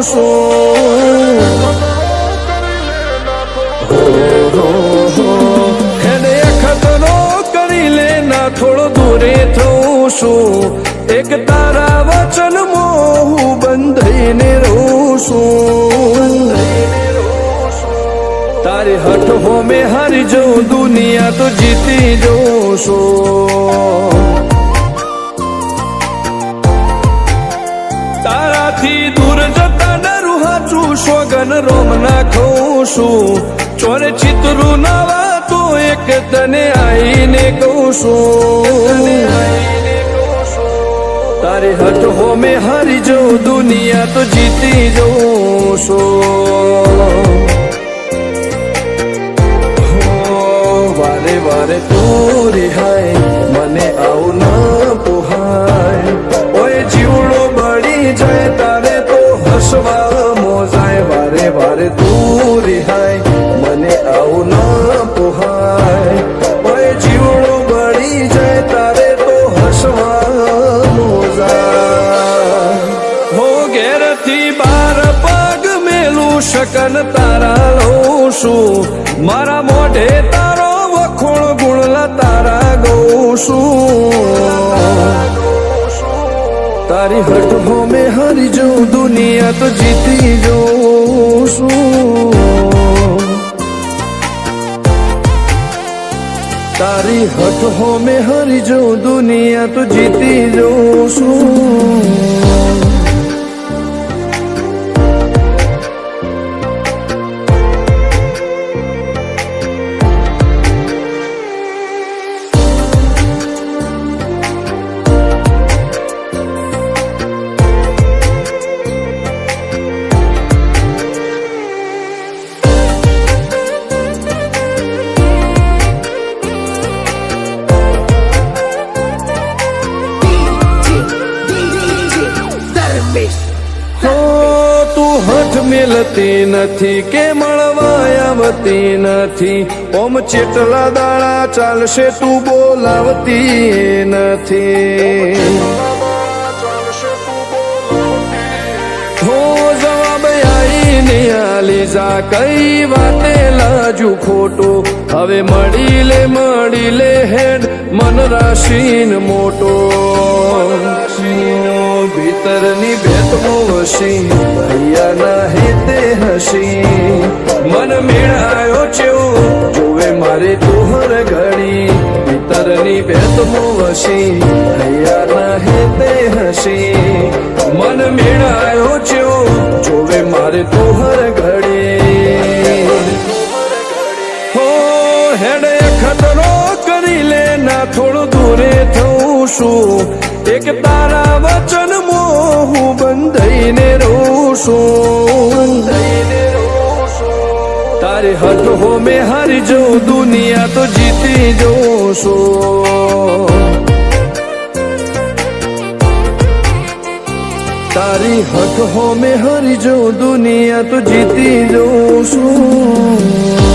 છું એને ખતરો કરી લે ના થોડો દૂરે થઉં છું એક તારા વચનમાં હું બંધાઈને રહું છું તારી હઠ હો મેં હારી જઉં દુનિયા તો જીતી જઉં છું તારાથી દૂર જતા ડરું હાચું સોગન રોમ નાખું છું ચોરે ચિતરું નવા તો એક તને આઈને કહું છું તારી હઠ હો મેં હારી જઉં દુનિયા તો જીતી જઉં છું વારે વારે તું રિહાય મને આવું ના પોહાય ઓય જીવડો બળી જાય તારે તો હસવા મોજાય વારે વારે તું રિહાય મને આવું ના પોહાય ઓય જીવડો બળી જાય તારે તો હસવા મોજાય હો ઘેરથી બાર પગ મેલું શકન તારા લઉં છું મારા મોઢે તારો વખોણ ગુણલા તારા ગઉં છું તારી હઠ હો મેં હારી જઉં દુનિયા તો જીતી જઉં છું તારી હઠ હો મેં હારી જઉં દુનિયા તો જીતી જઉં છું મેલતી નથી કે મળવા આવતી નથી ઓમ ચેટલા દાડા ચાલશે તું બોલાવતી નથી હો જવાબ આઈને આલી જા કઈ વાતે લાજુ ખોટો હવે મળી લે હેડ મન રાશીન મોટો ભીતરની ભેટમો વસી ભૈયા ના હેતે હસી મન મેળાયો ચેવો જોવે મારે તોહર ઘડી ભીતરની ભેટમો વસી ભૈયા ના હેતે હસી મન મેળાયો ચેવો જોવે મારે તોહર ઘડી હો હેડે ખતરો કરી લે ના થોડું દૂરે થઉં છું એક તારા વચનમાં હું બંધાઈને રહું છું તારી હઠ હો મેં હારી જઉં દુનિયા તો જીતી જઉં છું તારી હઠ હો મેં હારી જઉં દુનિયા તો જીતી જઉં છું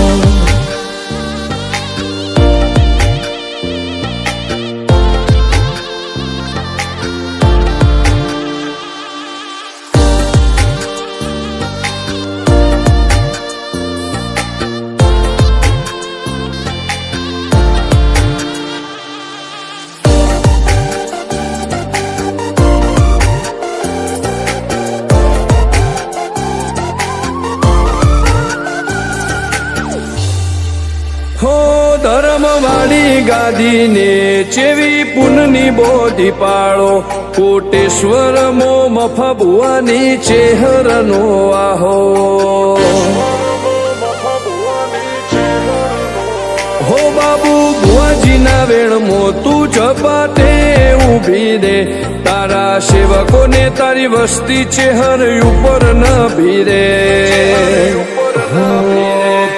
ધર્મવાળી ગાદીને ચેવી પુનની બોધી પાળો કોટેશ્વર મો મફા ભુવાની ચેહરનો આહો હો બાબુ ભુવાજીના વેણમો તું ઝપાટે ઊભી દે તારા સેવકોને તારી વસ્તી ચેહર ઉપર ન ભીરે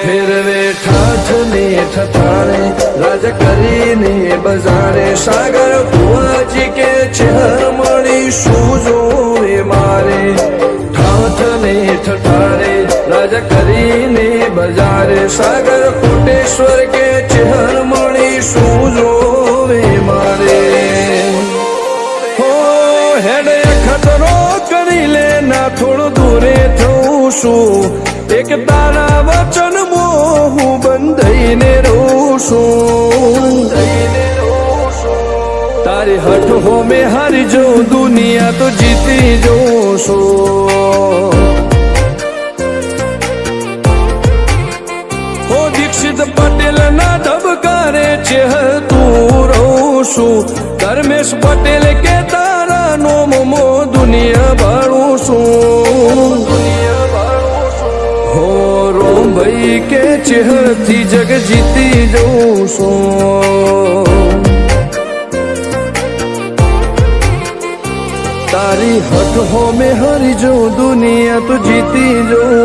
ફેરવે ઠાઠ ને ઠઠાણે રાજ કરીને બજારે સાગર ભુવાજી કે ચેહર મળી શું જોવે મારે ઠાઠ ને ઠઠાણે રાજ કરીને બજારે સાગર કોટેશ્વર કે ચેહર મળી શું જોવે મારે હો હેડે ખતરો કરી લે ના થોડું દૂરે તારા વચન હું બંધાઈને રહું છું તારી હઠ હો મેં હારી જાઉં દુનિયા તો જીતી જાઉં છું હો દીક્ષિત પટેલ ના ધબકારે ચહેતું રહું છું ધર્મેશ પટેલ કે તારા નોમો દુનિયા ભાળું છું હો રોમ ભાઈ કે ચહેરથી જગ જીતી જઉં છું તારી હઠ હો મેં હારી જાઉં દુનિયા તો જીતી જઉં